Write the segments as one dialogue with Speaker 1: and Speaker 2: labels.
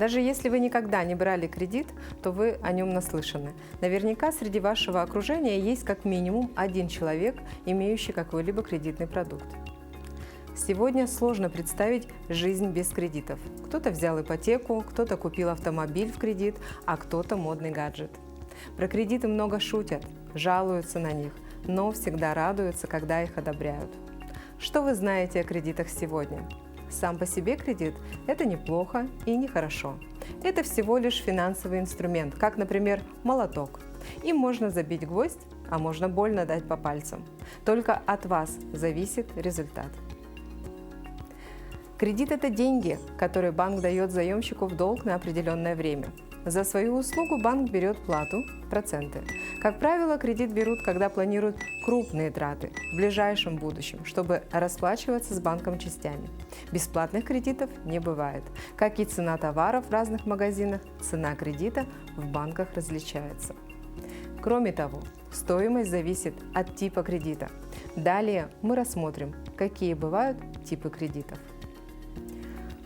Speaker 1: Даже если вы никогда не брали кредит, то вы о нем наслышаны. Наверняка среди вашего окружения есть как минимум один человек, имеющий какой-либо кредитный продукт. Сегодня сложно представить жизнь без кредитов. Кто-то взял ипотеку, кто-то купил автомобиль в кредит, а кто-то модный гаджет. Про кредиты много шутят, жалуются на них, но всегда радуются, когда их одобряют. Что вы знаете о кредитах сегодня? Сам по себе кредит – это неплохо и нехорошо. Это всего лишь финансовый инструмент, как, например, молоток. Им можно забить гвоздь, а можно больно дать по пальцам. Только от вас зависит результат. Кредит – это деньги, которые банк дает заемщику в долг на определенное время. За свою услугу банк берет плату, проценты. Как правило, кредит берут, когда планируют крупные траты в ближайшем будущем, чтобы расплачиваться с банком частями. Бесплатных кредитов не бывает. Как и цена товаров в разных магазинах, цена кредита в банках различается. Кроме того, стоимость зависит от типа кредита. Далее мы рассмотрим, какие бывают типы кредитов.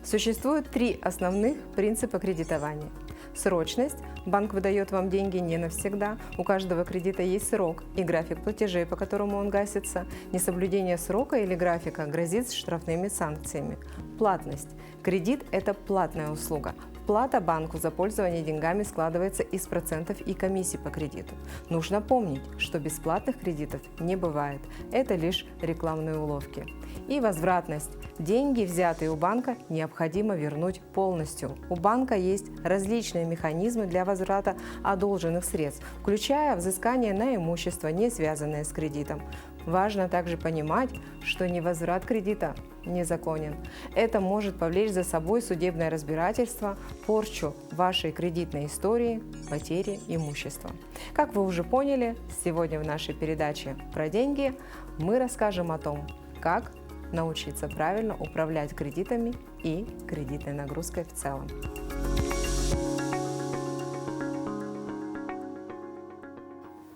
Speaker 1: Существует три основных принципа кредитования. Срочность. Банк выдает вам деньги не навсегда. У каждого кредита есть срок и график платежей, по которому он гасится. Несоблюдение срока или графика грозит штрафными санкциями. Платность. Кредит – это платная услуга. Плата банку за пользование деньгами складывается из процентов и комиссий по кредиту. Нужно помнить, что бесплатных кредитов не бывает. Это лишь рекламные уловки. И возвратность. Деньги, взятые у банка, необходимо вернуть полностью. У банка есть различные механизмы для возврата одолженных средств, включая взыскание на имущество, не связанное с кредитом. Важно также понимать, что невозврат кредита незаконен. Это может повлечь за собой судебное разбирательство, порчу вашей кредитной истории, потери имущества. Как вы уже поняли, сегодня в нашей передаче про деньги мы расскажем о том, как научиться правильно управлять кредитами и кредитной нагрузкой в целом.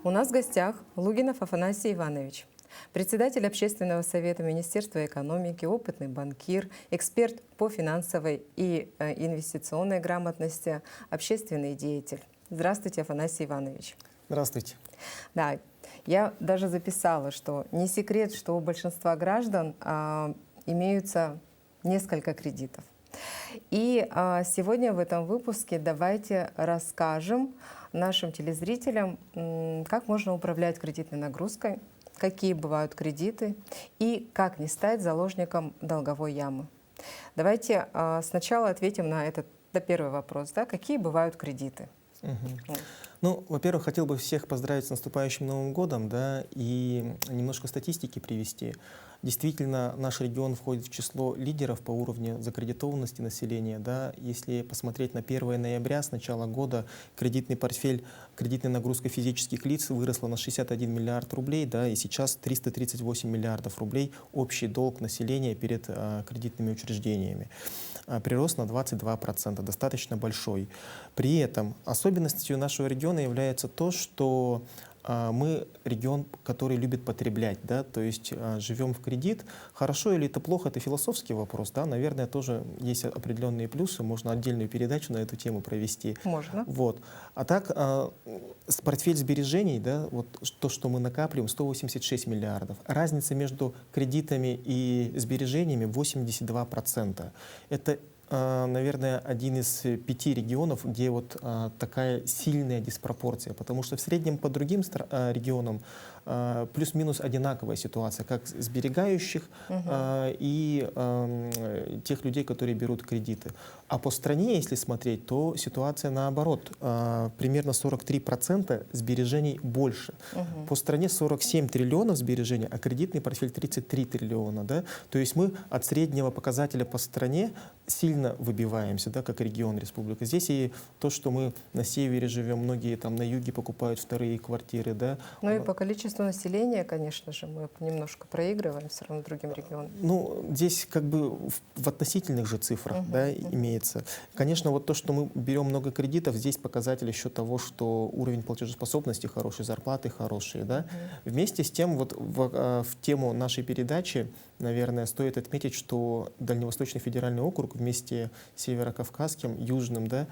Speaker 1: У нас в гостях Лугинов Афанасий Иванович, председатель Общественного совета Министерства экономики, опытный банкир, эксперт по финансовой и инвестиционной грамотности, общественный деятель. Здравствуйте, Афанасий Иванович.
Speaker 2: Здравствуйте.
Speaker 1: Да, я даже записала, что не секрет, что у большинства граждан имеются несколько кредитов. И сегодня в этом выпуске давайте расскажем нашим телезрителям, как можно управлять кредитной нагрузкой, какие бывают кредиты и как не стать заложником долговой ямы. Давайте сначала ответим на первый вопрос. Да? Какие бывают кредиты?
Speaker 2: Ну, во-первых, хотел бы всех поздравить с наступающим Новым годом, да, и немножко статистики привести. Действительно, наш регион входит в число лидеров по уровню закредитованности населения. Да. Если посмотреть на 1 ноября, с начала года, кредитный портфель, кредитная нагрузка физических лиц выросла на 61 миллиард рублей, да, и сейчас 338 миллиардов рублей общий долг населения перед кредитными учреждениями. Прирост на 22%, достаточно большой. При этом особенностью нашего региона является то, что мы регион, который любит потреблять, да, то есть живем в кредит. Хорошо или это плохо, это философский вопрос, да, наверное, тоже есть определенные плюсы, можно отдельную передачу на эту тему провести.
Speaker 1: Можно.
Speaker 2: Вот. А так, портфель сбережений, да, вот то, что мы накапливаем, 186 миллиардов. Разница между кредитами и сбережениями 82%. Это наверное, один из 5 регионов, где вот такая сильная диспропорция, потому что в среднем по другим регионам плюс-минус одинаковая ситуация, как сберегающих и тех людей, которые берут кредиты. А по стране, если смотреть, то ситуация наоборот. Примерно 43% сбережений больше. По стране 47 триллионов сбережений, а кредитный портфель 33 триллиона. Да? То есть мы от среднего показателя по стране сильно выбиваемся, да, как регион, республика. Здесь и то, что мы на севере живем, многие там на юге покупают вторые квартиры. Да.
Speaker 1: Ну и по количеству населения, конечно же, мы немножко проигрываем все равно другим регионам.
Speaker 2: Ну, здесь как бы в относительных же цифрах да, имеется. Конечно, вот то, что мы берем много кредитов, здесь показатель еще того, что уровень платежеспособности хороший, зарплаты хорошие. Да. Вместе с тем, вот в тему нашей передачи, наверное, стоит отметить, что Дальневосточный федеральный округ вместе с Северокавказским, Южным, да,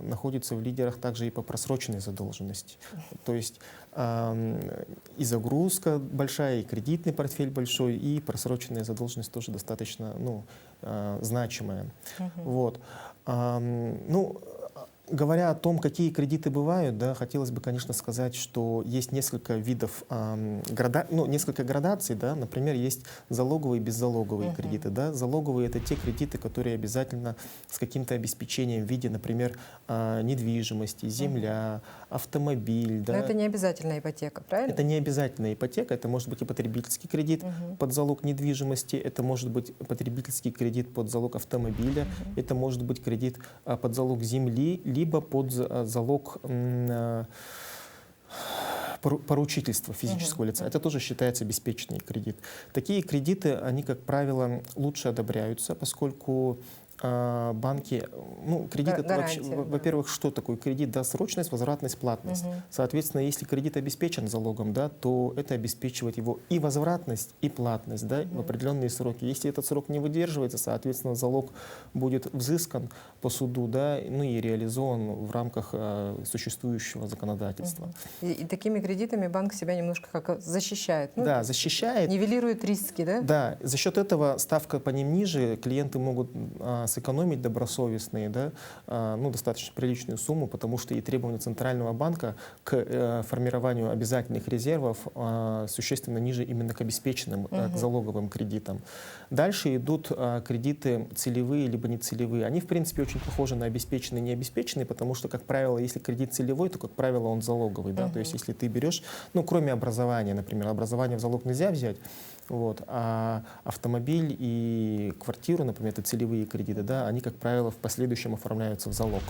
Speaker 2: находится в лидерах также и по просроченной задолженности. То есть и загрузка большая, и кредитный портфель большой, и просроченная задолженность тоже достаточно, ну, значимая. Вот. Ну, говоря о том, какие кредиты бывают, да, хотелось бы, конечно, сказать, что есть несколько видов, несколько градаций. Да. Например, есть залоговые и беззалоговые кредиты. Да. Залоговые — это те кредиты, которые обязательно с каким-то обеспечением в виде, например, недвижимости, земля, автомобиль. Да.
Speaker 1: Но это не обязательно ипотека, правильно?
Speaker 2: Это не обязательно ипотека, это может быть и потребительский кредит под залог недвижимости, это может быть потребительский кредит под залог автомобиля, это может быть кредит под залог земли, либо под залог поручительства физического лица. Это тоже считается обеспеченный кредит. Такие кредиты, они, как правило, лучше одобряются, поскольку банки, ну, кредит это вообще, во-первых, что такое кредит? Да, срочность, возвратность, платность. Соответственно, если кредит обеспечен залогом, да, то это обеспечивает его и возвратность, и платность, да, в определенные сроки. Если этот срок не выдерживается, соответственно, залог будет взыскан по суду, да, ну и реализован в рамках существующего законодательства.
Speaker 1: И такими кредитами банк себя немножко как защищает. Ну,
Speaker 2: да, защищает.
Speaker 1: Нивелирует риски, да?
Speaker 2: Да, за счет этого ставка по ним ниже, клиенты могут сэкономить добросовестные, да, ну, достаточно приличную сумму, потому что и требования Центрального банка к формированию обязательных резервов существенно ниже именно к обеспеченным, к залоговым кредитам. Дальше идут кредиты целевые либо нецелевые. Они, в принципе, очень похожи на обеспеченные и необеспеченные, потому что, как правило, если кредит целевой, то, как правило, он залоговый. Да? То есть если ты берешь, ну, кроме образования, например, образование в залог нельзя взять, вот, а автомобиль и квартиру, например, это целевые кредиты, да, они, как правило, в последующем оформляются в залог.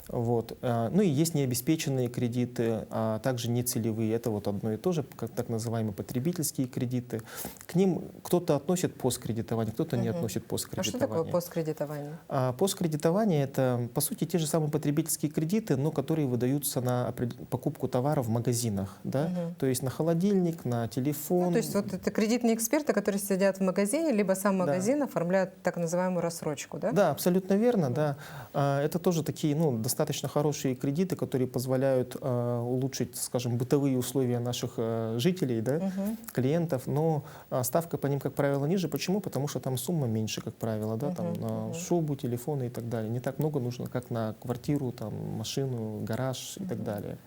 Speaker 2: Вот. Ну и есть необеспеченные кредиты, а также нецелевые. Это вот одно и то же, как так называемые потребительские кредиты. К ним кто-то относит посткредитование, кто-то не относит посткредитование.
Speaker 1: А что такое посткредитование?
Speaker 2: Посткредитование — это, по сути, те же самые потребительские кредиты, но которые выдаются на покупку товаров в магазинах. Да? То есть на холодильник, на телефон.
Speaker 1: Ну, то есть вот это кредитные эксперты, которые сидят в магазине, либо сам магазин оформляют так называемую рассрочку, да?
Speaker 2: Да, абсолютно верно, да. Это тоже такие, ну, достаточно хорошие кредиты, которые позволяют улучшить, скажем, бытовые условия наших жителей, да, клиентов, но ставка по ним, как правило, ниже. Почему? Потому что там сумма меньше, как правило, да, там на шубу, телефоны и так далее. Не так много нужно, как на квартиру, там, машину, гараж и так далее.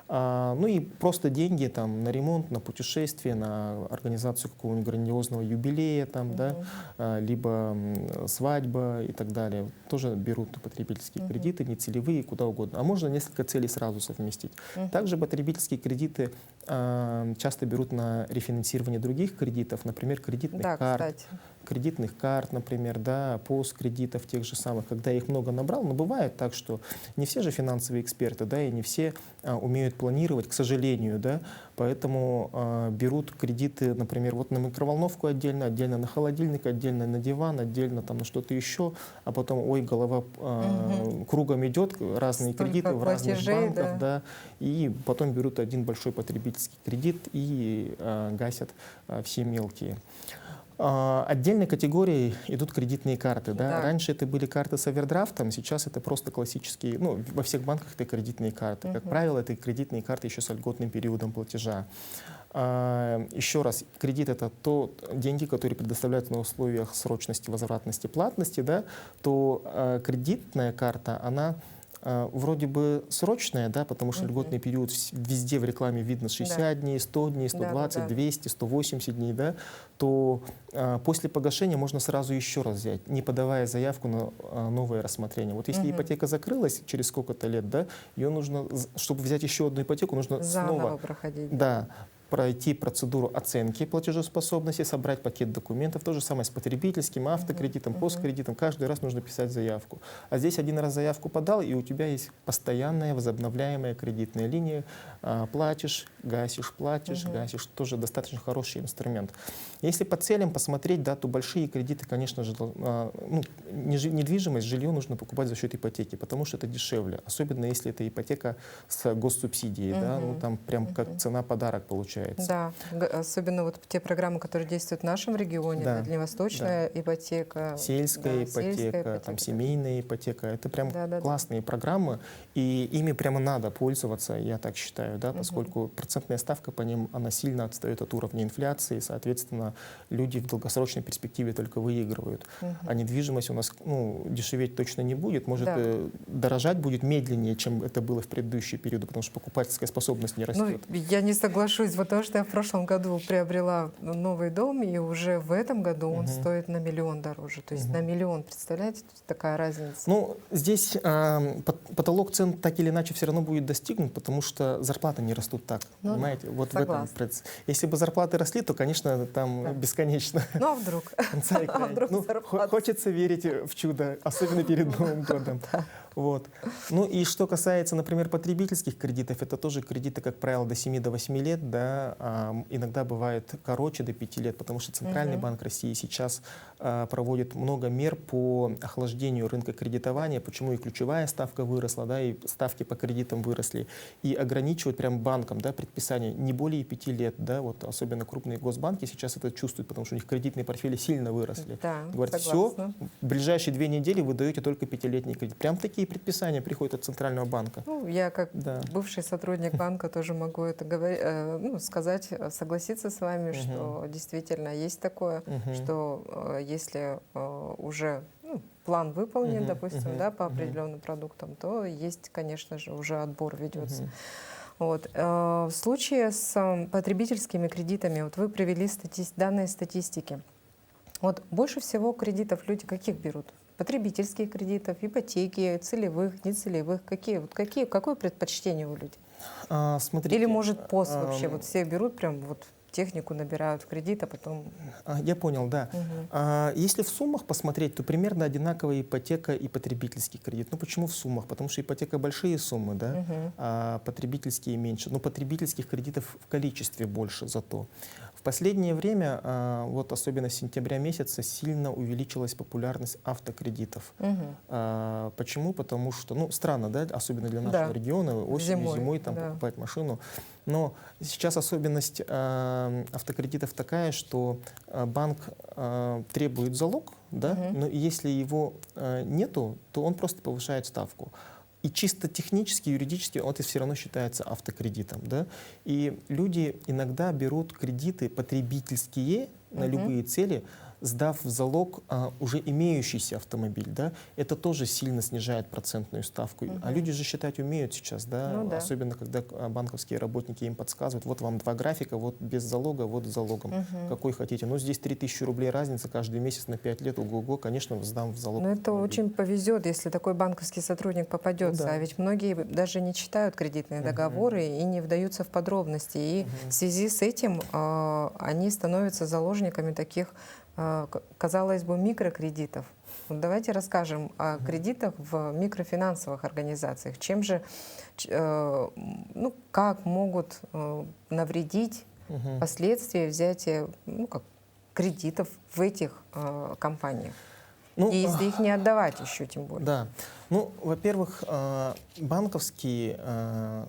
Speaker 2: Ну и просто деньги там, на ремонт, на путешествие, на организацию какого-нибудь грандиозного юбилея, там, да, либо свадьба и так далее. Тоже берут потребительские кредиты, нецелевые, куда угодно. А можно несколько целей сразу совместить. Также потребительские кредиты часто берут на рефинансирование других кредитов, например, кредитных карт. Кредитных карт, например, да, посткредитов тех же самых, когда их много набрал. Но бывает так, что не все же финансовые эксперты, да, и не все умеют планировать, к сожалению, да, поэтому берут кредиты, например, вот на микроволновку отдельно, отдельно на холодильник, отдельно на диван, отдельно там на что-то еще, а потом, ой, голова кругом идет, разные кредиты в разных банках, да, и потом берут один большой потребительский кредит и гасят все мелкие. Отдельной категорией идут кредитные карты. Да? Раньше это были карты с овердрафтом, сейчас это просто классические, ну, во всех банках это кредитные карты. Как правило, это кредитные карты еще с льготным периодом платежа. Еще раз, кредит — это деньги, которые предоставляются на условиях срочности, возвратности, платности, да? То кредитная карта, она вроде бы срочная, да, потому что льготный период везде в рекламе видно 60 дней, 100 дней, 120, 200, 180 дней, да, то после погашения можно сразу еще раз взять, не подавая заявку на новое рассмотрение. Вот если ипотека закрылась через сколько-то лет, да, ее нужно, чтобы взять еще одну ипотеку, нужно снова
Speaker 1: проходить.
Speaker 2: Да, пройти процедуру оценки платежеспособности, собрать пакет документов. То же самое с потребительским, автокредитом, посткредитом. Каждый раз нужно писать заявку. А здесь один раз заявку подал, и у тебя есть постоянная возобновляемая кредитная линия. Платишь, гасишь, платишь, гасишь. Тоже достаточно хороший инструмент. Если по целям посмотреть, да, то большие кредиты, конечно же, недвижимость, жилье нужно покупать за счет ипотеки, потому что это дешевле. Особенно если это ипотека с госсубсидией. Да, ну, там прям как цена-подарок получается. получается.
Speaker 1: Да, особенно вот те программы, которые действуют в нашем регионе,
Speaker 2: Да,
Speaker 1: это дальневосточная ипотека,
Speaker 2: Сельская
Speaker 1: да,
Speaker 2: ипотека, там, семейная ипотека. Это прям
Speaker 1: Да.
Speaker 2: классные программы, и ими прямо надо пользоваться, я так считаю, да, поскольку процентная ставка по ним, она сильно отстает от уровня инфляции, соответственно, люди в долгосрочной перспективе только выигрывают. А недвижимость у нас, ну, дешеветь точно не будет, может,
Speaker 1: Да.
Speaker 2: дорожать будет медленнее, чем это было в предыдущие периоды, потому что покупательская способность не растет.
Speaker 1: Ну, я не соглашусь, потому что я в прошлом году приобрела новый дом, и уже в этом году он стоит на 1 миллион дороже. То есть на 1 миллион, представляете, такая разница.
Speaker 2: Ну, здесь потолок цен так или иначе все равно будет достигнут, потому что зарплаты не растут так,
Speaker 1: Ну,
Speaker 2: понимаете? Вот в
Speaker 1: согласна.
Speaker 2: этом процессе. Если бы зарплаты росли, то, конечно, там бесконечно.
Speaker 1: Ну, а вдруг?
Speaker 2: Конца и края.
Speaker 1: А вдруг
Speaker 2: Ну,
Speaker 1: зарплата?
Speaker 2: хочется верить в чудо, особенно перед Новым годом. Вот. Ну и что касается, например, потребительских кредитов, это тоже кредиты, как правило, до 7-8 лет, да, иногда бывает короче, до 5 лет, потому что Центральный банк России сейчас проводит много мер по охлаждению рынка кредитования, почему и ключевая ставка выросла, да, и ставки по кредитам выросли, и ограничивают прям банкам, да, предписание не более 5 лет, да, вот особенно крупные госбанки сейчас это чувствуют, потому что у них кредитные портфели сильно выросли.
Speaker 1: Да,
Speaker 2: Говорят,
Speaker 1: согласна.
Speaker 2: все, в ближайшие 2 недели вы даете только 5-летний кредит. Прям такие предписания приходят от Центрального банка.
Speaker 1: Ну, я как
Speaker 2: Да.
Speaker 1: бывший сотрудник банка тоже могу это сказать, согласиться с вами, что действительно есть такое, что если уже план выполнен, допустим, да, по определенным продуктам, то есть, конечно же, уже отбор ведется. Вот. В случае с потребительскими кредитами, вот вы привели данные статистики. Вот больше всего кредитов люди каких берут? Потребительских кредитов, ипотеки, целевых, нецелевых? Какое предпочтение у людей?
Speaker 2: Смотрите,
Speaker 1: Или может ПОС вообще? Вот все берут прям вот технику, набирают в кредит, а потом...
Speaker 2: Я понял, да. Если в суммах посмотреть, то примерно одинаковая ипотека и потребительский кредит. Ну почему в суммах? Потому что ипотека большие суммы, да, а потребительские меньше. Но потребительских кредитов в количестве больше зато. В последнее время, вот особенно с сентября месяца, сильно увеличилась популярность автокредитов. Почему? Потому что, ну, странно, да, особенно для нашего региона, осенью, зимой там покупать машину. Но сейчас особенность автокредитов такая, что банк требует залог, да, но если его нету, то он просто повышает ставку. И чисто технически, юридически он все равно считается автокредитом. Да? И люди иногда берут кредиты потребительские на любые цели, сдав в залог уже имеющийся автомобиль. Да? Это тоже сильно снижает процентную ставку. А люди же считать умеют сейчас, да?
Speaker 1: Ну, да.
Speaker 2: Особенно когда банковские работники им подсказывают, вот вам 2 графика, вот без залога, вот с залогом. Какой хотите. Ну, здесь 3000 рублей разница каждый месяц на 5 лет, ого-го, конечно, сдам в залог.
Speaker 1: Но это очень повезет, если такой банковский сотрудник попадется.
Speaker 2: Ну, да.
Speaker 1: А ведь многие даже не читают кредитные договоры и не вдаются в подробности. И в связи с этим они становятся заложниками таких, казалось бы, микрокредитов. Вот давайте расскажем о кредитах в микрофинансовых организациях. Чем же, как могут навредить последствия взятия кредитов в этих компаниях?
Speaker 2: Ну,
Speaker 1: и если их не отдавать еще, тем более.
Speaker 2: Да. Ну, во-первых, банковские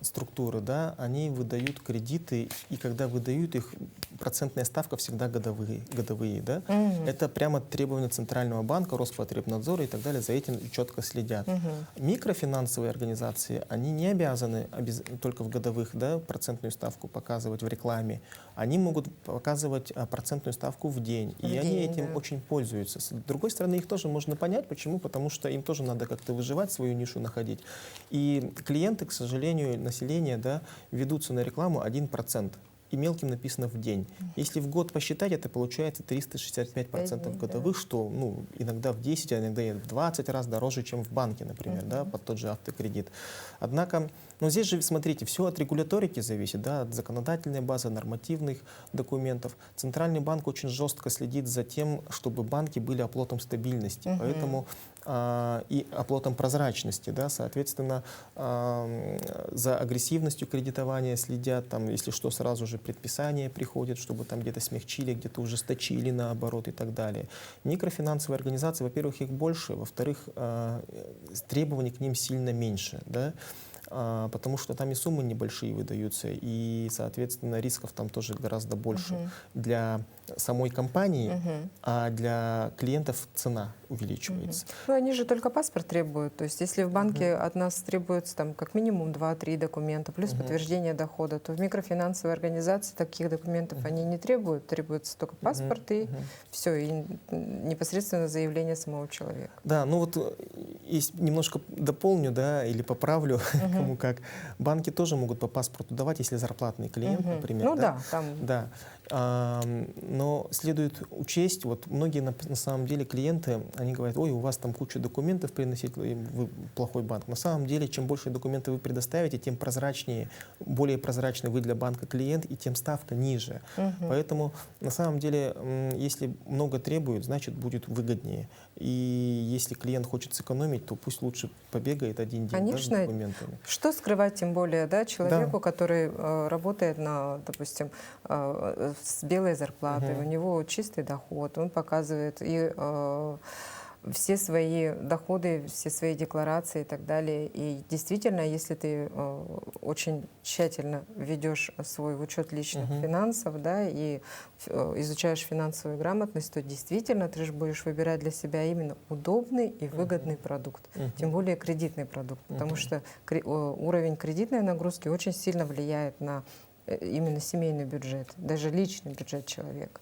Speaker 2: структуры, да, они выдают кредиты, и когда выдают их, процентная ставка всегда годовые, да. Это прямо требования Центрального банка, Роспотребнадзора и так далее, за этим четко следят. Микрофинансовые организации, они не обязаны только в годовых, да, процентную ставку показывать в рекламе. Они могут показывать процентную ставку в день, и они этим очень пользуются. С другой стороны, их тоже можно понять. Почему? Потому что им тоже надо как-то выживать, свою нишу находить. И клиенты, к сожалению, население, да, ведутся на рекламу 1%. И мелким написано в день. Если в год посчитать, это получается 365% годовых, что иногда в 10, а иногда в 20 раз дороже, чем в банке, например, да, под тот же автокредит. Однако, здесь же, смотрите, все от регуляторики зависит, да, от законодательной базы, нормативных документов. Центральный банк очень жестко следит за тем, чтобы банки были оплотом стабильности. Поэтому и оплотом прозрачности, да, соответственно, за агрессивностью кредитования следят, там, если что, сразу же предписания приходят, чтобы там где-то смягчили, где-то ужесточили наоборот и так далее. Микрофинансовые организации, во-первых, их больше, во-вторых, требований к ним сильно меньше, да. потому что там и суммы небольшие выдаются, и, соответственно, рисков там тоже гораздо больше для самой компании, а для клиентов цена увеличивается.
Speaker 1: Ну, они же только паспорт требуют. То есть, если в банке от нас требуется там как минимум 2-3 документа, плюс подтверждение дохода, то в микрофинансовой организации таких документов они не требуют. Требуется только паспорт и все, и непосредственно заявление самого человека.
Speaker 2: Да, ну вот немножко дополню, да, или поправлю, кому как. Банки тоже могут по паспорту давать, если зарплатный клиент, например.
Speaker 1: Ну да, там.
Speaker 2: Да. Но следует учесть, вот многие на самом деле клиенты, они говорят, ой, у вас там куча документов приносить, вы плохой банк. На самом деле, чем больше документов вы предоставите, тем прозрачнее, более прозрачный вы для банка клиент, и тем ставка ниже. Поэтому на самом деле, если много требуют, значит будет выгоднее. И если клиент хочет сэкономить, то пусть лучше побегает один день,
Speaker 1: Конечно.
Speaker 2: да, с документами.
Speaker 1: Что скрывать, тем более, да, человеку, который работает на, допустим, с белой зарплатой, у него чистый доход, он показывает и все свои доходы, все свои декларации и так далее. И действительно, если ты очень тщательно ведешь свой учет личных финансов, да, и изучаешь финансовую грамотность, то действительно ты же будешь выбирать для себя именно удобный и выгодный продукт, тем более кредитный продукт, потому что уровень кредитной нагрузки очень сильно влияет на именно семейный бюджет, даже личный бюджет человека.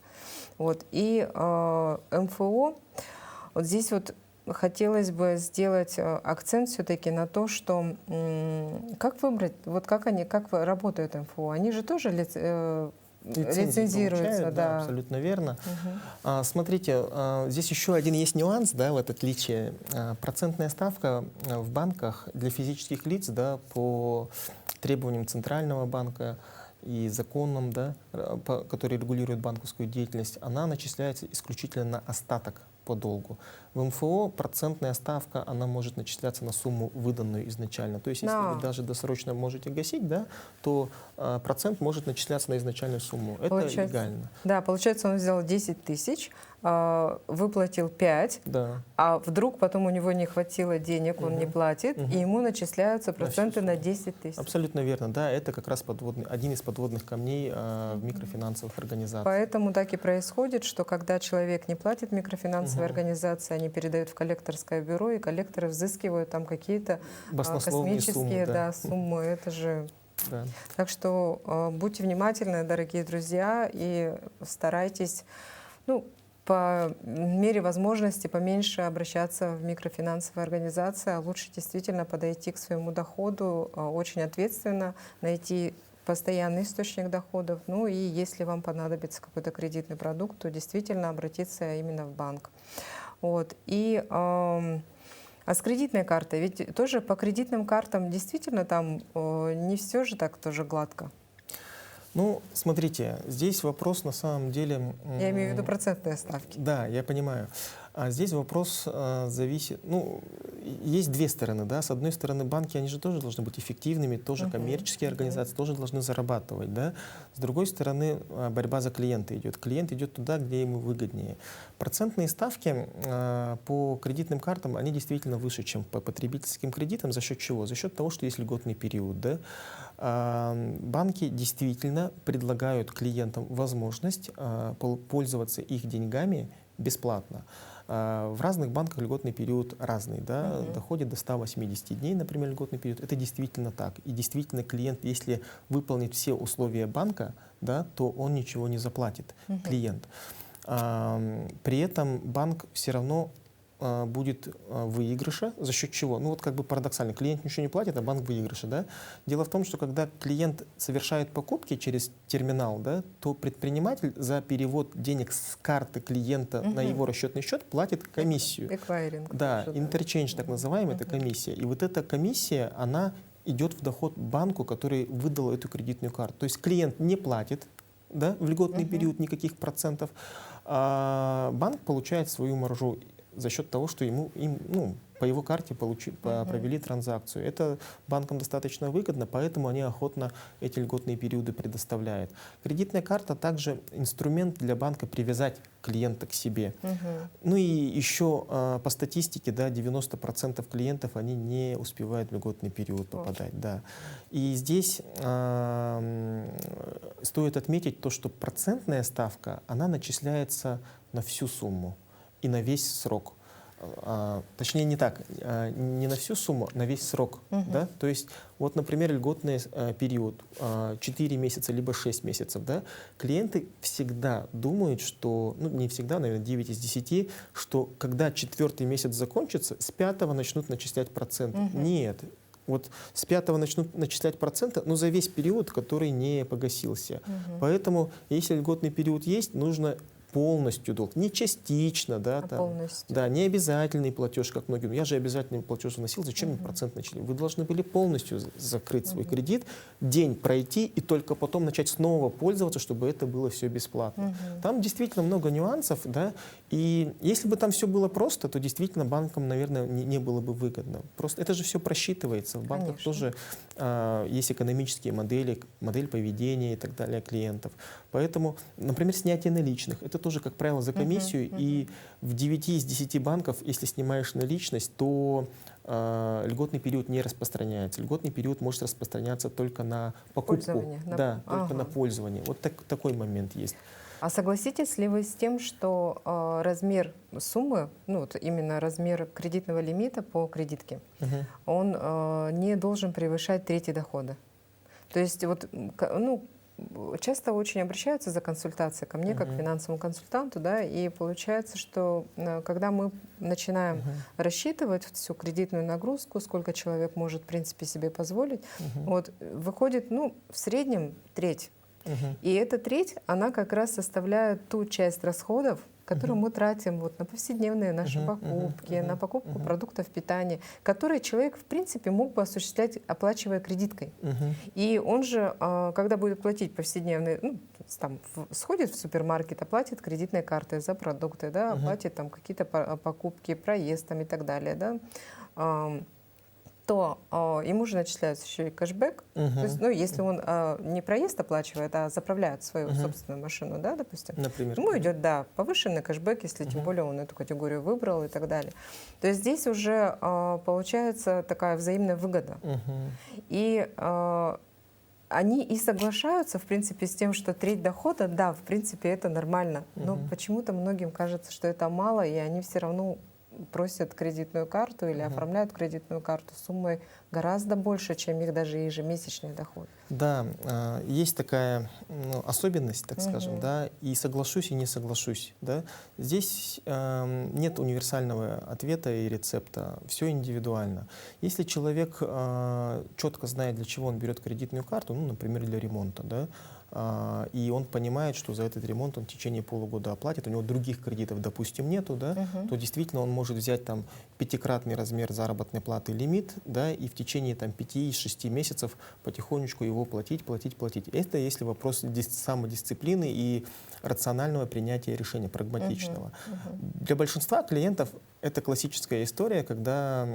Speaker 1: Вот. И МФО, вот здесь вот хотелось бы сделать акцент все-таки на то, что как выбрать, вот как работают МФО, они же тоже лицензируются.
Speaker 2: Получают,
Speaker 1: да.
Speaker 2: Абсолютно верно. Смотрите, здесь еще один есть нюанс, да, вот отличие. Процентная ставка в банках для физических лиц, да, по требованиям Центрального банка и законам, да, которые регулируют банковскую деятельность, она начисляется исключительно на остаток по долгу. В МФО процентная ставка, она может начисляться на сумму, выданную изначально. То есть, если вы даже досрочно можете гасить, да, то процент может начисляться на изначальную сумму. Это легально.
Speaker 1: Да, получается, он взял 10 тысяч, выплатил 5,
Speaker 2: да.
Speaker 1: а вдруг потом у него не хватило денег, он не платит, и ему начисляются проценты на 10 тысяч.
Speaker 2: Абсолютно верно, да, это как раз один из подводных камней в микрофинансовых организациях.
Speaker 1: Поэтому так и происходит, что когда человек не платит микрофинансовой организации, они передают в коллекторское бюро, и коллекторы взыскивают там какие-то космические суммы. Это же...
Speaker 2: Да.
Speaker 1: Так что будьте внимательны, дорогие друзья, и старайтесь, по мере возможности поменьше обращаться в микрофинансовые организации, а лучше действительно подойти к своему доходу очень ответственно, найти постоянный источник доходов. Ну и если вам понадобится какой-то кредитный продукт, то действительно обратиться именно в банк. Вот. И а с кредитной картой, ведь тоже по кредитным картам действительно там не все же так тоже гладко.
Speaker 2: Ну, смотрите, здесь вопрос на самом деле...
Speaker 1: Я имею в виду процентные ставки.
Speaker 2: Да, я понимаю. А здесь вопрос зависит... Ну, есть две стороны, да. С одной стороны, банки, они же тоже должны быть эффективными, тоже коммерческие организации, тоже должны зарабатывать, да. С другой стороны, борьба за клиента идет. Клиент идет туда, где ему выгоднее. Процентные ставки по кредитным картам, они действительно выше, чем по потребительским кредитам. За счет чего? За счет того, что есть льготный период, да. Банки действительно предлагают клиентам возможность пользоваться их деньгами бесплатно. В разных банках льготный период разный, да, доходит до 180 дней, например, льготный период. Это действительно так. И действительно клиент, если выполнит все условия банка, да, то он ничего не заплатит, клиент. При этом банк все равно будет выигрыша. За счет чего? Ну вот как бы парадоксально. Клиент ничего не платит, а банк выигрыша. Да? Дело в том, что когда клиент совершает покупки через терминал, да, то предприниматель за перевод денег с карты клиента на его расчетный счет платит комиссию.
Speaker 1: Эквайринг.
Speaker 2: Да, интерчейндж так называемый, это комиссия. И вот эта комиссия, она идет в доход банку, который выдал эту кредитную карту. То есть клиент не платит, да, в льготный период никаких процентов, а банк получает свою маржу за счет того, что по его карте провели транзакцию. Это банкам достаточно выгодно, поэтому они охотно эти льготные периоды предоставляют. Кредитная карта также инструмент для банка привязать клиента к себе. Ну и еще по статистике, да, 90% клиентов они не успевают в льготный период попадать. Да. И здесь стоит отметить то, что процентная ставка, она начисляется на всю сумму и на весь срок. Точнее, не так, не на всю сумму, на весь срок. Да? То есть, вот, например, льготный период 4 месяца либо 6 месяцев. Да? Клиенты всегда думают, что, ну не всегда, наверное, 9 из 10, что когда 4-й месяц закончится, с 5-го начнут начислять проценты. Нет. Вот с 5-го начнут начислять проценты, но за весь период, который не погасился. Поэтому, если льготный период есть, нужно полностью долг, не частично, да, да, не обязательный платеж, как многие. Я же обязательный платеж вносил, зачем мне процент начали? Вы должны были полностью закрыть свой кредит, день пройти и только потом начать снова пользоваться, чтобы это было все бесплатно. Там действительно много нюансов, да, и если бы там все было просто, то действительно банкам, наверное, не было бы выгодно. Просто это же все просчитывается. В банках тоже есть экономические модели, модель поведения и так далее клиентов. Поэтому, например, снятие наличных, это тоже, как правило, за комиссию, и в 9 из 10 банков, если снимаешь наличность, то льготный период не распространяется. Льготный период может распространяться только на покупку, да, только на пользование. Вот такой момент есть.
Speaker 1: А согласитесь ли вы с тем, что размер суммы, ну вот именно размер кредитного лимита по кредитке, он не должен превышать трети дохода? То есть вот, ну, часто очень обращаются за консультацией ко мне, как финансовому консультанту, да, и получается, что когда мы начинаем рассчитывать всю кредитную нагрузку, сколько человек может, в принципе, себе позволить, вот, выходит, ну, в среднем треть. И эта треть, она как раз составляет ту часть расходов, которую мы тратим вот на повседневные наши покупки, на покупку продуктов питания, которые человек, в принципе, мог бы осуществлять, оплачивая кредиткой. И он же, когда будет платить повседневные, ну, там, сходит в супермаркет, оплатит кредитной картой за продукты, да, оплатит там какие-то покупки, проезд там, и так далее, да, то ему же начисляется еще и кэшбэк. То есть, ну, если он не проезд оплачивает, а заправляет свою собственную машину, да, допустим,
Speaker 2: например,
Speaker 1: ему идет, да, повышенный кэшбэк, если тем более он эту категорию выбрал и так далее. То есть здесь уже получается такая взаимная выгода. И они и соглашаются, в принципе, с тем, что треть дохода, да, в принципе, это нормально. Но почему-то многим кажется, что это мало, и они все равно просят кредитную карту или оформляют кредитную карту суммой гораздо больше, чем их даже ежемесячный доход.
Speaker 2: Да, есть такая особенность, так скажем, да, и соглашусь, и не соглашусь. Да. Здесь нет универсального ответа и рецепта, все индивидуально. Если человек четко знает, для чего он берет кредитную карту, ну, например, для ремонта, да, и он понимает, что за этот ремонт он в течение полугода оплатит, у него других кредитов, допустим, нету, да, то действительно он может взять там 5-кратный размер заработной платы лимит, да, и в течение там 5-6 месяцев потихонечку его платить. Это если вопрос самодисциплины и рационального принятия решения, прагматичного. Для большинства клиентов это классическая история, когда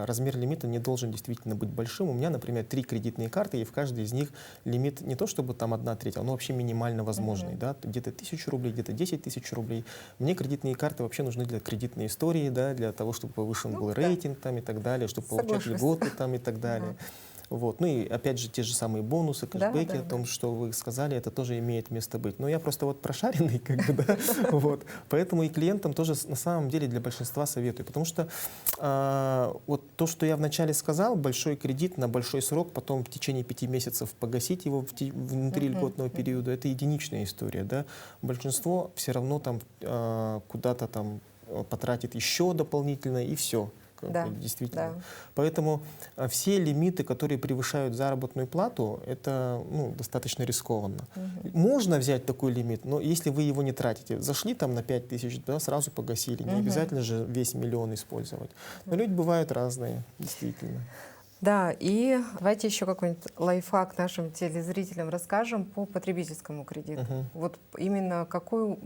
Speaker 2: размер лимита не должен действительно быть большим. У меня, например, 3 кредитные карты, и в каждой из них лимит не то чтобы там 1/3, он вообще минимально возможный. Да? Где-то 1000 рублей, где-то 10 тысяч рублей. Мне кредитные карты вообще нужны для кредитной истории, да, для того, чтобы повышен был рейтинг там, и так далее, чтобы получать льготы там, и так далее. Вот. Ну и опять же те же самые бонусы, кэшбэки, о том, что вы сказали, это тоже имеет место быть. Но я просто вот прошаренный, как бы, да, вот. Поэтому и клиентам тоже на самом деле для большинства советую. Потому что вот то, что я вначале сказал, большой кредит на большой срок, потом в течение 5 месяцев погасить его внутри льготного периода, это единичная история, да. Большинство все равно там куда-то там потратит еще дополнительно, и все.
Speaker 1: Да,
Speaker 2: действительно. Да. Поэтому все лимиты, которые превышают заработную плату, это достаточно рискованно. Можно взять такой лимит, но если вы его не тратите, зашли там на 5000, да, сразу погасили, не обязательно же весь миллион использовать. Но люди бывают разные, действительно.
Speaker 1: Да, и давайте еще какой-нибудь лайфхак нашим телезрителям расскажем по потребительскому кредиту. Вот именно какую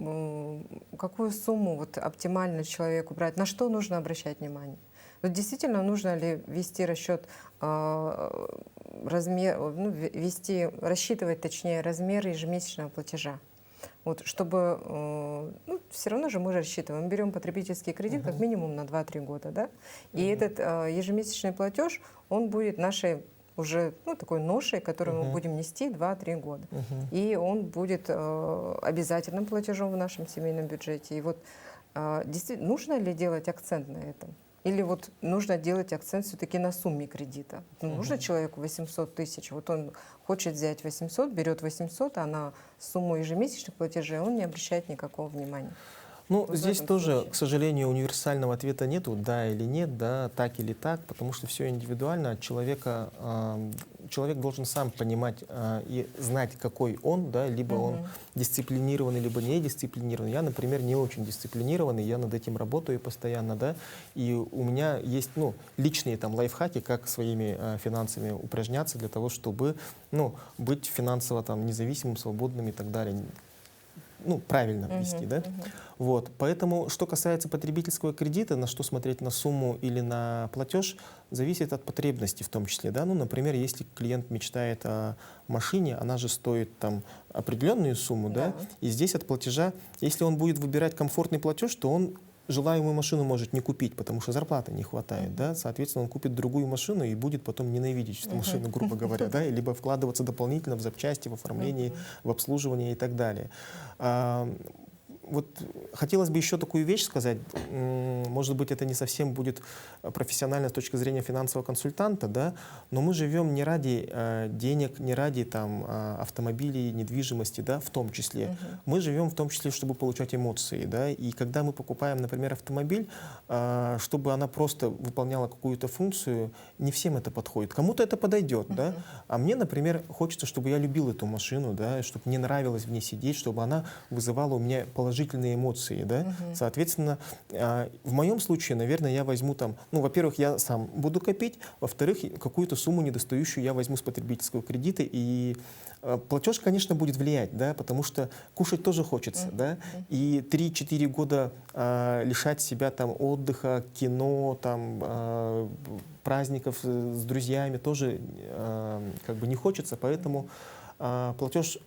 Speaker 1: сумму вот оптимально человеку брать, на что нужно обращать внимание? Вот действительно нужно ли вести расчет размер, ну, рассчитывать, точнее, размер ежемесячного платежа? Вот, чтобы, ну, все равно же мы же рассчитываем, мы берем потребительский кредит как минимум на 2-3 года, да, и этот ежемесячный платеж, он будет нашей уже, ну, такой ношей, которую мы будем нести 2-3 года. И он будет обязательным платежом в нашем семейном бюджете. И вот действительно, нужно ли делать акцент на этом? Или вот нужно делать акцент все-таки на сумме кредита? Ну, нужно человеку 800 тысяч, вот он хочет взять 800, берет 800, а на сумму ежемесячных платежей он не обращает никакого внимания.
Speaker 2: Ну,
Speaker 1: Вот
Speaker 2: здесь тоже,
Speaker 1: случае.
Speaker 2: к сожалению, универсального ответа нету, да или нет, да, так или так, потому что все индивидуально от человека. Человек должен сам понимать и знать, какой он, да, либо он дисциплинированный, либо не дисциплинированный. Я, например, не очень дисциплинированный, я над этим работаю постоянно, да, и у меня есть, ну, личные там лайфхаки, как своими финансами упражняться для того, чтобы, ну, быть финансово там независимым, свободным и так далее. Ну, правильно вести, да? Вот. Поэтому, что касается потребительского кредита, на что смотреть, на сумму или на платеж, зависит от потребностей в том числе, да? Ну, например, если клиент мечтает о машине, она же стоит там определенную сумму, да? И здесь от платежа, если он будет выбирать комфортный платеж, то он желаемую машину может не купить, потому что зарплаты не хватает, да? Соответственно, он купит другую машину и будет потом ненавидеть эту машину, грубо говоря, да? Либо вкладываться дополнительно в запчасти, в оформление, в обслуживание и так далее. Вот хотелось бы еще такую вещь сказать. Может быть, это не совсем будет профессионально с точки зрения финансового консультанта, да? Но мы живем не ради денег, не ради там, автомобилей, недвижимости, да, в том числе. Мы живем в том числе, чтобы получать эмоции. Да? И когда мы покупаем, например, автомобиль, чтобы она просто выполняла какую-то функцию, не всем это подходит. Кому-то это подойдет, да? А мне, например, хочется, чтобы я любил эту машину, да? Чтобы мне нравилось в ней сидеть, чтобы она вызывала у меня положительные эмоции, да? Соответственно, в моем случае, наверное, я возьму там, ну, во-первых, я сам буду копить, во-вторых, какую-то сумму недостающую я возьму с потребительского кредита, и платеж, конечно, будет влиять, да, потому что кушать тоже хочется, да, и 3-4 года лишать себя там отдыха, кино, там, праздников с друзьями тоже как бы не хочется, поэтому платеж,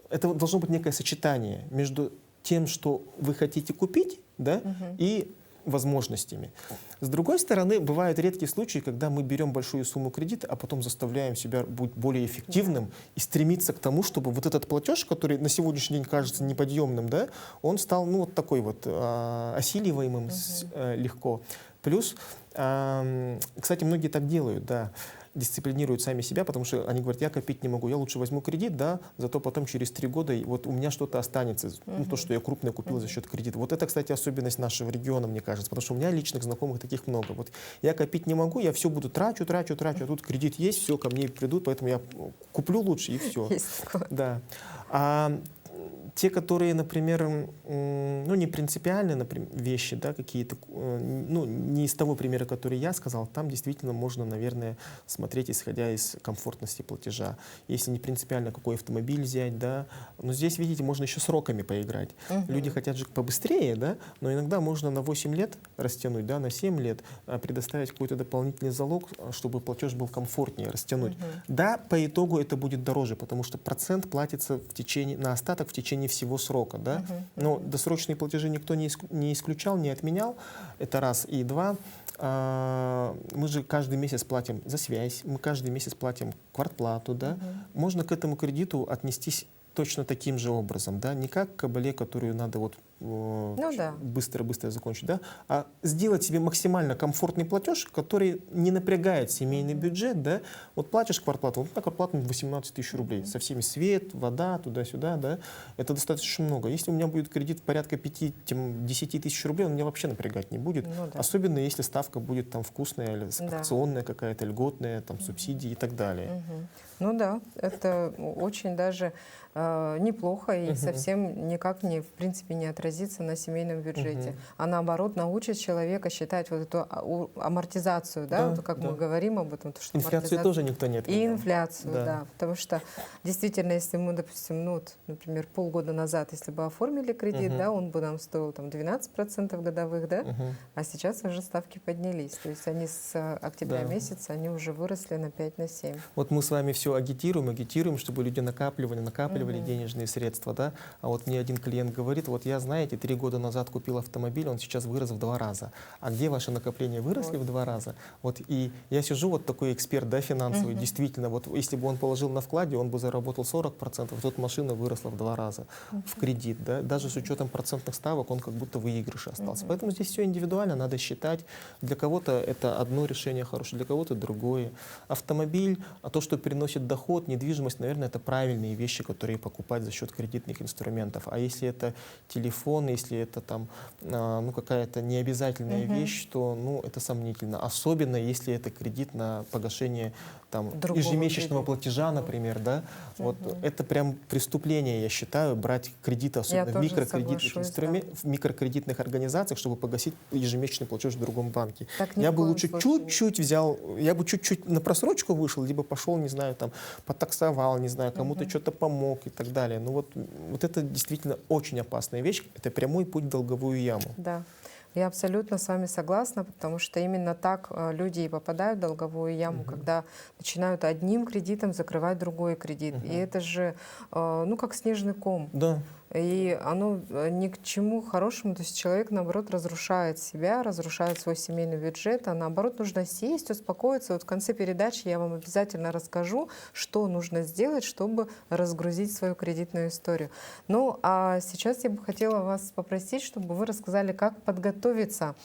Speaker 2: это должно быть некое сочетание между тем, что вы хотите купить, да, и возможностями. С другой стороны, бывают редкие случаи, когда мы берем большую сумму кредита, а потом заставляем себя быть более эффективным и стремиться к тому, чтобы вот этот платеж, который на сегодняшний день кажется неподъемным, да, он стал, ну, вот такой вот осиливаемым легко. Плюс, кстати, многие так делают, да, дисциплинируют сами себя, потому что они говорят, я копить не могу, я лучше возьму кредит, да, зато потом через 3 года вот у меня что-то останется, ну, то, что я крупное купил за счет кредита. Вот это, кстати, особенность нашего региона, мне кажется, потому что у меня личных знакомых таких много. Вот я копить не могу, я все буду трачу, а тут кредит есть, все, ко мне придут, поэтому я куплю лучше и все. Да. Те, которые, например, ну, не принципиальные, например, вещи, да, какие-то, ну, не из того примера, который я сказал, там действительно можно, наверное, смотреть, исходя из комфортности платежа. Если не принципиально, какой автомобиль взять, да, но здесь, видите, можно еще сроками поиграть. Люди хотят же побыстрее, да, но иногда можно на 8 лет растянуть, да, на 7 лет, предоставить какой-то дополнительный залог, чтобы платеж был комфортнее, растянуть. Да, по итогу это будет дороже, потому что процент платится в течение, на остаток в течение всего срока, да? Но досрочные платежи никто не исключал, не отменял, это раз. И два, мы же каждый месяц платим за связь, мы каждый месяц платим квартплату, да? Можно к этому кредиту отнестись точно таким же образом, да, не как к кабале, которую надо вот быстро-быстро закончить, да, а сделать себе максимально комфортный платеж, который не напрягает семейный бюджет, да, вот платишь квартплату, вот на квартплату 18 тысяч рублей, со всеми свет, вода, туда-сюда, да, это достаточно много. Если у меня будет кредит порядка 5-10 тысяч рублей, он меня вообще напрягать не будет, особенно если ставка будет там вкусная, или акционная какая-то, льготная, там субсидии и так далее.
Speaker 1: Ну да, это очень даже неплохо и совсем никак не, в принципе, не отразится отразится на семейном бюджете, а наоборот научит человека считать вот эту амортизацию, да, вот как мы говорим об этом. То, что
Speaker 2: инфляцию тоже никто не отменял.
Speaker 1: И инфляцию, да. Потому что действительно, если мы, допустим, ну, вот, например, полгода назад, если бы оформили кредит, да, он бы нам стоил там 12% годовых, да, а сейчас уже ставки поднялись. То есть они с октября месяца, они уже выросли на 5-7.
Speaker 2: Вот мы с вами все агитируем, чтобы люди накапливали денежные средства, да. А вот мне один клиент говорит, вот я, знаете, 3 года назад купил автомобиль, он сейчас вырос в 2 раза. А где ваши накопления выросли в 2 раза? Вот и я сижу, вот такой эксперт, да, финансовый, действительно, вот если бы он положил на вкладе, он бы заработал 40%, тут машина выросла в 2 раза в кредит, да. Даже с учетом процентных ставок он как будто в выигрыше остался. Поэтому здесь все индивидуально, надо считать. Для кого-то это одно решение хорошее, для кого-то другое. Автомобиль, а то, что приносит доход, недвижимость, наверное, это правильные вещи, которые покупать за счет кредитных инструментов. А если это телефон, если это там, ну, какая-то необязательная вещь, то, ну, это сомнительно. Особенно, если это кредит на погашение там, ежемесячного платежа, например, да. Вот это прям преступление, я считаю, брать кредиты, особенно в микрокредитных организациях, чтобы погасить ежемесячный платеж в другом банке. Я бы лучше чуть-чуть взял, я бы чуть-чуть на просрочку вышел, либо пошел, не знаю, там, потаксовал, не знаю, кому-то что-то помог и так далее. Ну вот это действительно очень опасная вещь, это прямой путь в долговую яму.
Speaker 1: Да. Я абсолютно с вами согласна, потому что именно так люди и попадают в долговую яму, когда начинают одним кредитом закрывать другой кредит. И это же, ну, как снежный ком.
Speaker 2: Да.
Speaker 1: И оно ни к чему хорошему, то есть человек, наоборот, разрушает себя, разрушает свой семейный бюджет, а наоборот нужно сесть, успокоиться. Вот в конце передачи я вам обязательно расскажу, что нужно сделать, чтобы разгрузить свою кредитную историю. Ну, а сейчас я бы хотела вас попросить, чтобы вы рассказали, как подготовиться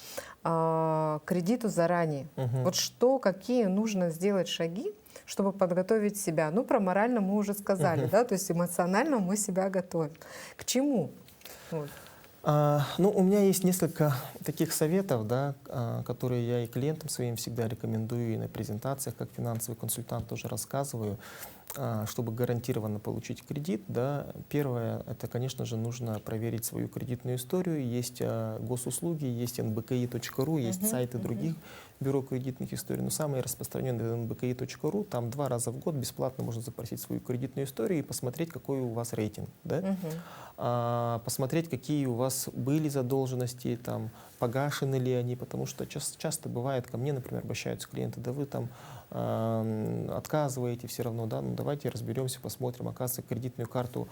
Speaker 1: к кредиту заранее. Вот что, какие нужно сделать шаги, чтобы подготовить себя. Ну, про морально мы уже сказали, да, то есть эмоционально мы себя готовим. К чему? Вот.
Speaker 2: Ну, у меня есть несколько таких советов, да, которые я и клиентам своим всегда рекомендую, и на презентациях, как финансовый консультант тоже рассказываю, чтобы гарантированно получить кредит. Да. Первое, это, конечно же, нужно проверить свою кредитную историю. Есть госуслуги, есть nbki.ru, есть сайты других бюро кредитных историй. Но самый распространенный nbki.ru, там 2 раза в год бесплатно можно запросить свою кредитную историю и посмотреть, какой у вас рейтинг. Да. Посмотреть, какие у вас были задолженности, там, погашены ли они, потому что часто бывает, ко мне, например, обращаются клиенты, да вы там отказываете все равно, да, ну давайте разберемся, посмотрим. Оказывается, кредитную карту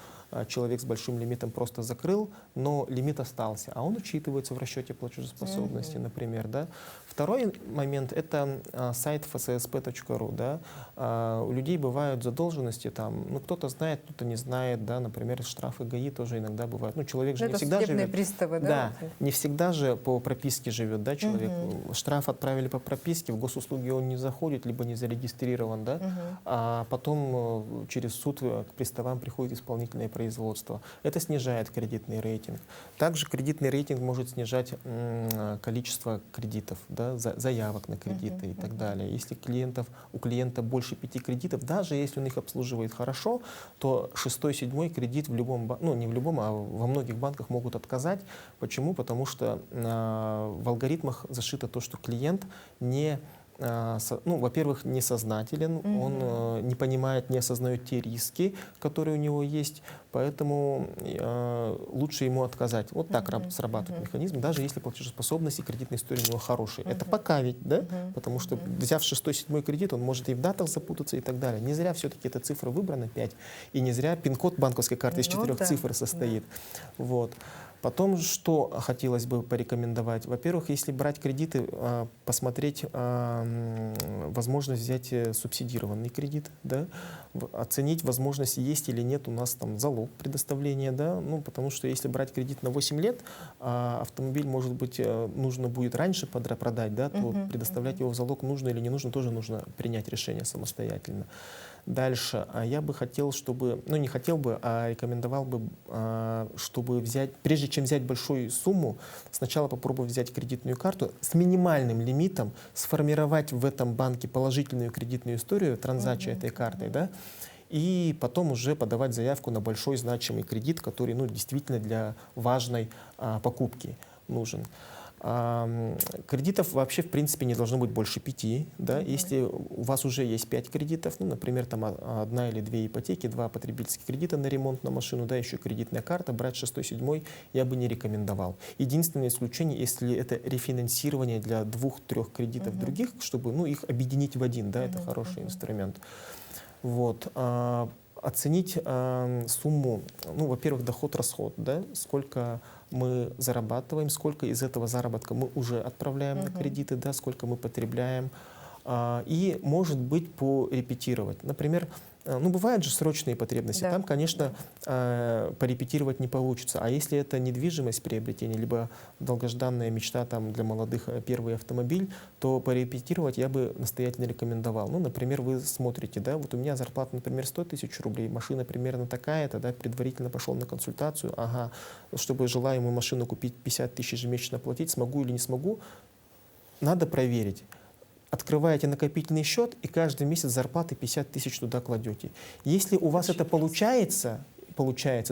Speaker 2: человек с большим лимитом просто закрыл, но лимит остался, а он учитывается в расчете платежеспособности, например, да. Второй момент — это сайт fcsp.ru, да. У людей бывают задолженности, там, ну кто-то знает, кто-то не знает, да, например, штрафы ГАИ тоже иногда бывают. Ну человек же не всегда живет.
Speaker 1: Приставы, да?
Speaker 2: Да, не всегда же по прописке живет, да, человек. Штраф отправили по прописке, в госуслуги он не заходит, либо не зарегистрирован, да, а потом через суд к приставам приходит исполнительное производство. Это снижает кредитный рейтинг. Также кредитный рейтинг может снижать количество кредитов, да, заявок на кредиты и так далее. Если у клиента больше 5 кредитов, даже если он их обслуживает хорошо, то 6-7 кредит в любом, ну не в любом, а во многих банках могут отказать. Почему? Потому что в алгоритмах зашито то, что клиент не, ну, во-первых, несознателен, он не понимает, не осознает те риски, которые у него есть, поэтому лучше ему отказать. Вот так срабатывает механизм, даже если платежеспособность и кредитная история у него хорошая. Это пока ведь, да? Потому что, взяв 6-7 кредит, он может и в датах запутаться и так далее. Не зря все-таки эта цифра выбрана 5, и не зря пин-код банковской карты из 4 цифр состоит. Вот. Потом, что хотелось бы порекомендовать? Во-первых, если брать кредиты, посмотреть возможность взять субсидированный кредит, да? Оценить возможность, есть или нет у нас там залог предоставления, да? Ну, потому что если брать кредит на 8 лет, автомобиль, может быть, нужно будет раньше продать, да? То предоставлять его в залог нужно или не нужно, тоже нужно принять решение самостоятельно. Дальше. Я бы хотел, чтобы, ну не хотел бы, а рекомендовал бы, чтобы взять, прежде чем взять большую сумму, сначала попробовать взять кредитную карту с минимальным лимитом, сформировать в этом банке положительную кредитную историю, транзакцию этой картой, да, и потом уже подавать заявку на большой значимый кредит, который ну, действительно для важной покупки нужен. Кредитов вообще, в принципе, не должно быть больше 5. Да? Если у вас уже есть 5 кредитов, ну, например, там 1 или 2 ипотеки, 2 потребительских кредита на ремонт на машину, да, еще кредитная карта, брать 6-й, 7-й я бы не рекомендовал. Единственное исключение, если это рефинансирование для 2-3 кредитов других, чтобы ну, их объединить в один, да, это хороший инструмент. Вот. Оценить сумму, ну, во-первых, доход-расход, да, сколько мы зарабатываем, сколько из этого заработка мы уже отправляем на кредиты, да, сколько мы потребляем. И, может быть, порепетировать. Например, ну, бывают же срочные потребности.
Speaker 1: Да.
Speaker 2: Там, конечно, порепетировать не получится. А если это недвижимость приобретения, либо долгожданная мечта там, для молодых первый автомобиль, то порепетировать я бы настоятельно рекомендовал. Ну, например, вы смотрите, да, вот у меня зарплата, например, 100 тысяч рублей, машина примерно такая-то, да, предварительно пошел на консультацию, ага, чтобы желаемую машину купить 50 тысяч ежемесячно платить, смогу или не смогу, надо проверить. Открываете накопительный счет и каждый месяц зарплаты 50 тысяч туда кладете. Если у вас это получается,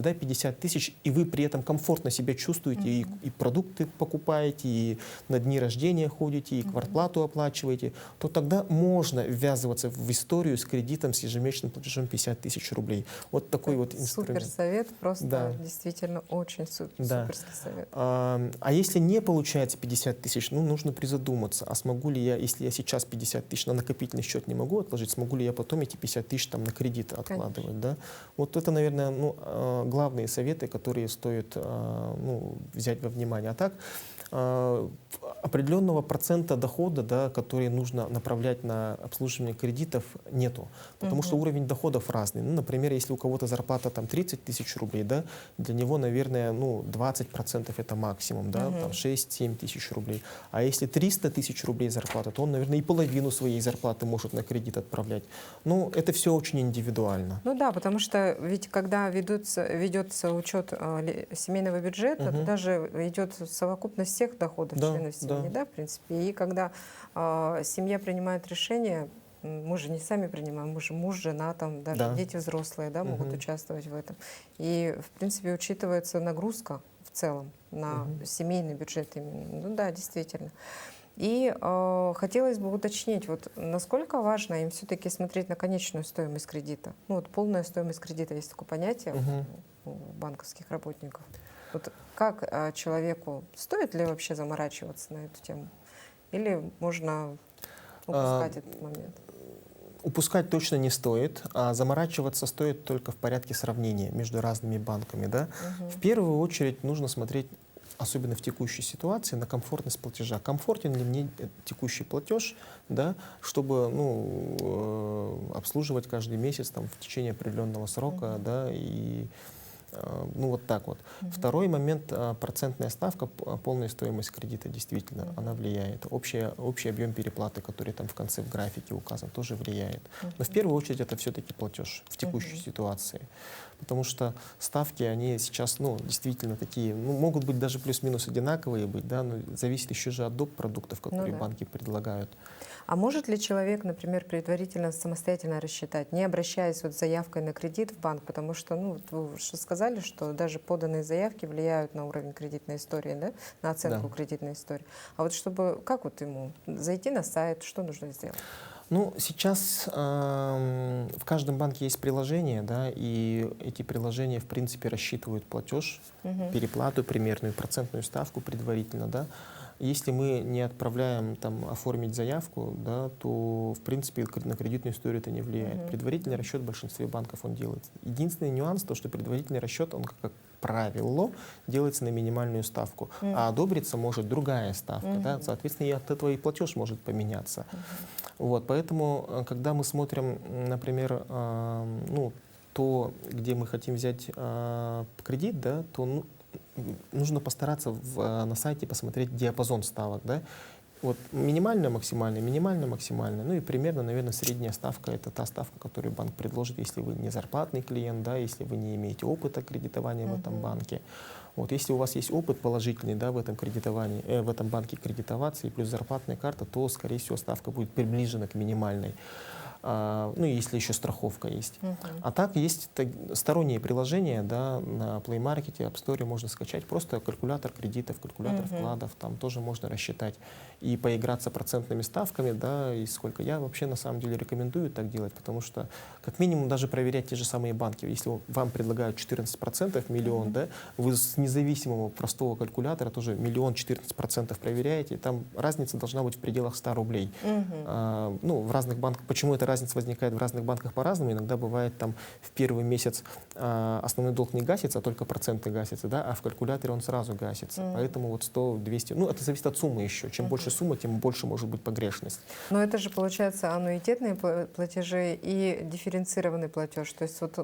Speaker 2: да, 50 тысяч, и вы при этом комфортно себя чувствуете, и продукты покупаете, и на дни рождения ходите, и квартплату оплачиваете, то тогда можно ввязываться в историю с кредитом с ежемесячным платежом 50 тысяч рублей. Вот такой вот инструмент.
Speaker 1: Супер совет, просто
Speaker 2: Да.
Speaker 1: действительно очень
Speaker 2: Да.
Speaker 1: суперский совет.
Speaker 2: А если не получается 50 тысяч, ну, нужно призадуматься, а смогу ли я, если я сейчас 50 тысяч на накопительный счет не могу отложить, смогу ли я потом эти 50 тысяч там на кредит откладывать, да? Вот это, наверное, ну, главные советы, которые стоит ну, взять во внимание. А так, определенного процента дохода, да, который нужно направлять на обслуживание кредитов, нету. Потому что уровень доходов разный. Ну, например, если у кого-то зарплата там 30 тысяч рублей, да, для него, наверное, ну, 20% это максимум, да, там 6-7 тысяч рублей. А если 300 тысяч рублей зарплата, то он, наверное, и половину своей зарплаты может на кредит отправлять. Ну, это все очень индивидуально.
Speaker 1: Ну да, потому что ведь когда ведется учет семейного бюджета, то даже идет совокупность всех доходов
Speaker 2: Да,
Speaker 1: членов семьи, да, в принципе. И когда семья принимает решение, мы же не сами принимаем, мы же муж, жена, там даже
Speaker 2: Да.
Speaker 1: дети взрослые, да, могут участвовать в этом. И, в принципе, учитывается нагрузка в целом на семейный бюджет именно. Ну да, действительно. И хотелось бы уточнить, вот насколько важно им все-таки смотреть на конечную стоимость кредита. Ну вот полная стоимость кредита, есть такое понятие у банковских работников. Вот как человеку, стоит ли вообще заморачиваться на эту тему? Или можно упускать этот момент?
Speaker 2: Упускать точно не стоит, а заморачиваться стоит только в порядке сравнения между разными банками. Да? В первую очередь нужно смотреть, особенно в текущей ситуации, на комфортность платежа. Комфортен ли мне текущий платеж, да, чтобы ну, обслуживать каждый месяц там, в течение определенного срока, да, и ну вот так вот. Второй момент, процентная ставка, полная стоимость кредита, действительно, она влияет. Общий объем переплаты, который там в конце в графике указан, тоже влияет. Но в первую очередь это все-таки платеж в текущей ситуации. Потому что ставки, они сейчас, ну, действительно такие, ну, могут быть даже плюс-минус одинаковые быть, да, но зависит еще же от доп. Продуктов, которые банки предлагают.
Speaker 1: А может ли человек, например, предварительно самостоятельно рассчитать, не обращаясь вот с заявкой на кредит в банк, потому что, ну, вы уже сказали, что даже поданные заявки влияют на уровень кредитной истории, да, на оценку кредитной истории. А вот чтобы, как вот ему зайти на сайт, что нужно сделать?
Speaker 2: Ну, сейчас в каждом банке есть приложение, да, и эти приложения, в принципе, рассчитывают платеж, переплату примерную, процентную ставку предварительно, да. Если мы не отправляем там оформить заявку, да, то, в принципе, на кредитную историю это не влияет. Предварительный расчет в большинстве банков он делается. Единственный нюанс, то, что предварительный расчет, он, как правило, делается на минимальную ставку, а одобриться может другая ставка, да, соответственно, и от этого и платеж может поменяться. Вот, поэтому, когда мы смотрим, например, ну, то, где мы хотим взять кредит, да, то ну, нужно постараться на сайте посмотреть диапазон ставок. Да? Вот минимальная, максимальная, ну и примерно, наверное, средняя ставка — это та ставка, которую банк предложит, если вы не зарплатный клиент, да, если вы не имеете опыта кредитования в этом банке. Вот, если у вас есть опыт положительный, да, в этом кредитовании, в этом банке кредитоваться и плюс зарплатная карта, то, скорее всего, ставка будет приближена к минимальной. ну, если еще страховка есть.
Speaker 1: Мгм.
Speaker 2: А так есть сторонние приложения, да, на Play Market, App Store можно скачать просто калькулятор кредитов, калькулятор вкладов, там тоже можно рассчитать и поиграться процентными ставками, да, и сколько. Я вообще на самом деле рекомендую так делать, потому что как минимум даже проверять те же самые банки. Если вам предлагают 14%, миллион, да, вы с независимого простого калькулятора тоже 1 014% проверяете, там разница должна быть в пределах 100 рублей. Ну, в разных банках, почему эта разница возникает в разных банках по-разному, иногда бывает там в первый месяц основной долг не гасится, а только проценты гасятся, да, а в калькуляторе он сразу гасится. Поэтому вот 100, 200, ну, это зависит от суммы еще. Чем больше сумма, тем больше может быть погрешность.
Speaker 1: Но это же получается аннуитетные платежи и дифференцированный платеж. То есть вот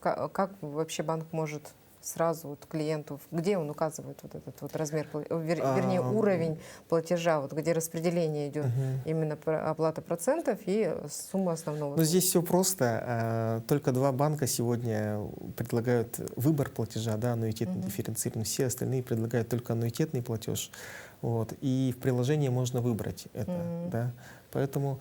Speaker 1: как вообще банк может сразу вот клиенту, где он указывает вот этот вот размер, вернее уровень платежа, вот где распределение идет именно оплата процентов и сумма основного.
Speaker 2: Ну, здесь все просто. Только 2 банка сегодня предлагают выбор платежа, да, аннуитетный, дифференцированный. Все остальные предлагают только аннуитетный платеж. Вот. И в приложении можно выбрать это. Да. Поэтому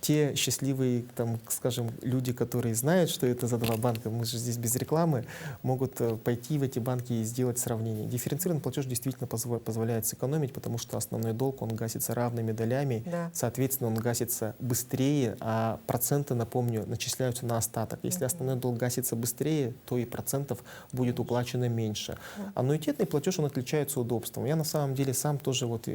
Speaker 2: те счастливые, там, скажем, люди, которые знают, что это за 2 банка, мы же здесь без рекламы, могут пойти в эти банки и сделать сравнение. Дифференцированный платеж действительно позволяет сэкономить, потому что основной долг, он гасится равными долями,
Speaker 1: Да.
Speaker 2: соответственно, он гасится быстрее, а проценты, напомню, начисляются на остаток. Если основной долг гасится быстрее, то и процентов будет уплачено меньше. Аннуитетный платеж, он отличается удобством. Я на самом деле сам тоже вот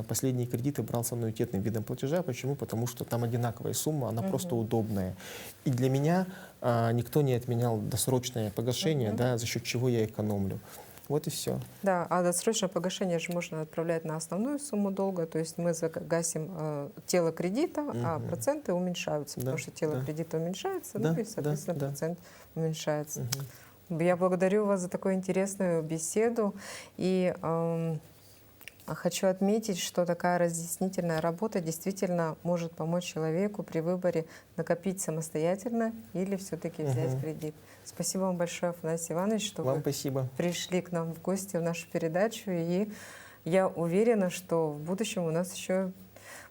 Speaker 2: последние кредиты брал с аннуитетным видом платежа. Почему? Потому что там одинаковая сумма, она просто удобная. И для меня никто не отменял досрочное погашение, да, за счет чего я экономлю. Вот и все.
Speaker 1: Да, а досрочное погашение же можно отправлять на основную сумму долга, то есть мы гасим тело кредита, а проценты уменьшаются,
Speaker 2: Да,
Speaker 1: потому что тело
Speaker 2: да.
Speaker 1: кредита уменьшается,
Speaker 2: Да,
Speaker 1: ну и, соответственно,
Speaker 2: да, да.
Speaker 1: процент уменьшается. Я благодарю вас за такую интересную беседу и хочу отметить, что такая разъяснительная работа действительно может помочь человеку при выборе накопить самостоятельно или все-таки взять кредит. Спасибо вам большое, Афанасий Иванович, что
Speaker 2: Вам
Speaker 1: вы
Speaker 2: спасибо.
Speaker 1: пришли к нам в гости в нашу передачу. И я уверена, что в будущем у нас еще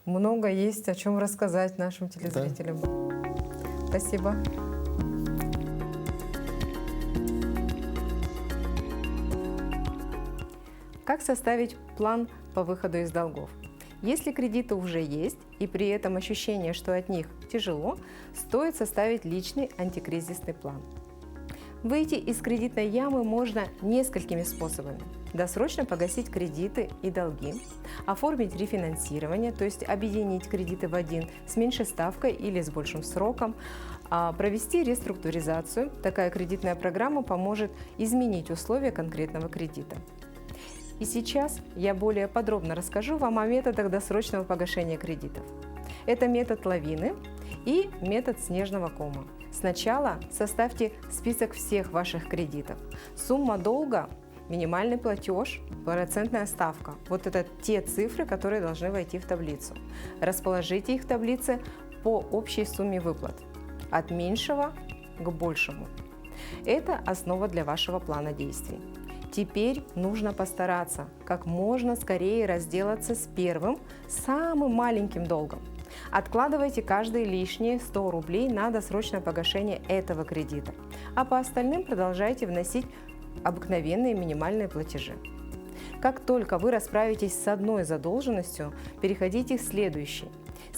Speaker 1: много есть о чем рассказать нашим телезрителям. Спасибо. Как составить план по выходу из долгов? Если кредиты уже есть и при этом ощущение, что от них тяжело, стоит составить личный антикризисный план. Выйти из кредитной ямы можно несколькими способами. Досрочно погасить кредиты и долги, оформить рефинансирование, то есть объединить кредиты в один с меньшей ставкой или с большим сроком, провести реструктуризацию. Такая кредитная программа поможет изменить условия конкретного кредита. И сейчас я более подробно расскажу вам о методах досрочного погашения кредитов. Это метод лавины и метод снежного кома. Сначала составьте список всех ваших кредитов. Сумма долга, минимальный платеж, процентная ставка. Вот это те цифры, которые должны войти в таблицу. Расположите их в таблице по общей сумме выплат. От меньшего к большему. Это основа для вашего плана действий. Теперь нужно постараться как можно скорее разделаться с первым, самым маленьким долгом. Откладывайте каждые лишние 100 рублей на досрочное погашение этого кредита, а по остальным продолжайте вносить обыкновенные минимальные платежи. Как только вы расправитесь с одной задолженностью, переходите к следующей.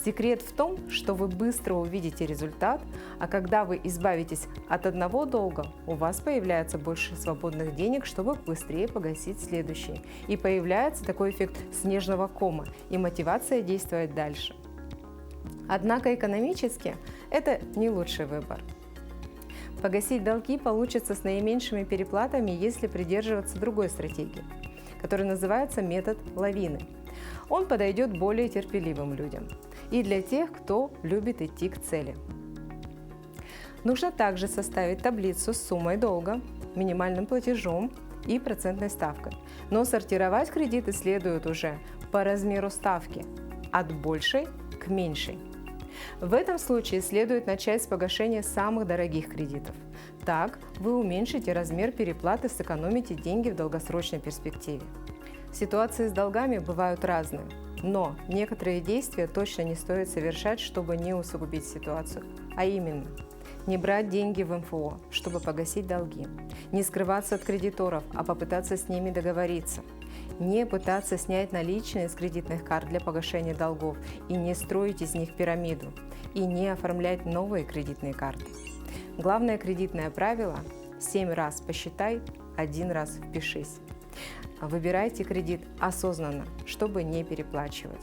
Speaker 1: Секрет в том, что вы быстро увидите результат, а когда вы избавитесь от одного долга, у вас появляется больше свободных денег, чтобы быстрее погасить следующий. И появляется такой эффект снежного кома и мотивация действовать дальше. Однако экономически это не лучший выбор. Погасить долги получится с наименьшими переплатами, если придерживаться другой стратегии, которая называется метод лавины. Он подойдет более терпеливым людям и для тех, кто любит идти к цели. Нужно также составить таблицу с суммой долга, минимальным платежом и процентной ставкой. Но сортировать кредиты следует уже по размеру ставки, от большей к меньшей. В этом случае следует начать с погашения самых дорогих кредитов. Так вы уменьшите размер переплаты и сэкономите деньги в долгосрочной перспективе. Ситуации с долгами бывают разные. Но некоторые действия точно не стоит совершать, чтобы не усугубить ситуацию. А именно, не брать деньги в МФО, чтобы погасить долги, не скрываться от кредиторов, а попытаться с ними договориться, не пытаться снять наличные с кредитных карт для погашения долгов и не строить из них пирамиду, и не оформлять новые кредитные карты. Главное кредитное правило – 7 раз посчитай, 1 раз впишись. Выбирайте кредит осознанно, чтобы не переплачивать.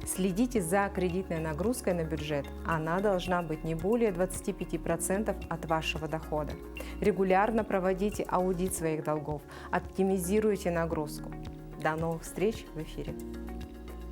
Speaker 1: Следите за кредитной нагрузкой на бюджет. Она должна быть не более 25% от вашего дохода. Регулярно проводите аудит своих долгов, оптимизируйте нагрузку. До новых встреч в эфире!